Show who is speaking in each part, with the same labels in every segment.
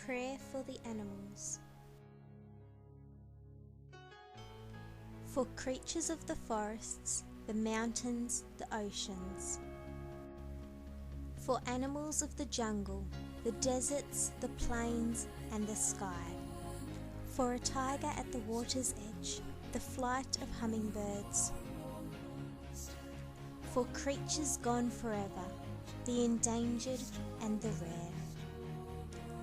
Speaker 1: Prayer for the animals. For creatures of the forests, the mountains, the oceans. For animals of the jungle, the deserts, the plains, and the sky. For a tiger at the water's edge, the flight of hummingbirds. For creatures gone forever, the endangered and the rare.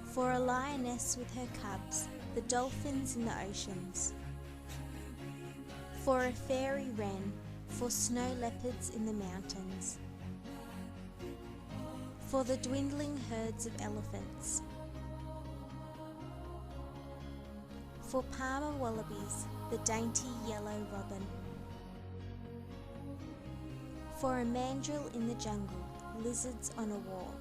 Speaker 1: For a lioness with her cubs, the dolphins in the oceans. For a fairy wren, for snow leopards in the mountains. For the dwindling herds of elephants. For palmer wallabies, the dainty yellow robin. For a mandrill in the jungle, lizards on a wall.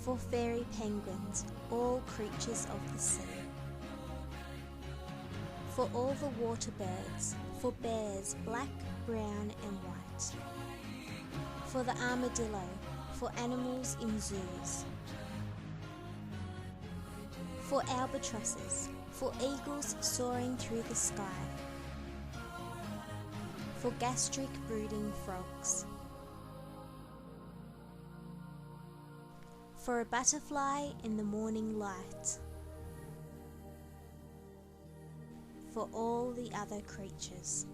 Speaker 1: For fairy penguins, all creatures of the sea. For all the water birds, for bears black, brown and white. For the armadillo, for animals in zoos. For albatrosses, for eagles soaring through the sky. For gastric brooding frogs. For a butterfly in the morning light. For all the other creatures.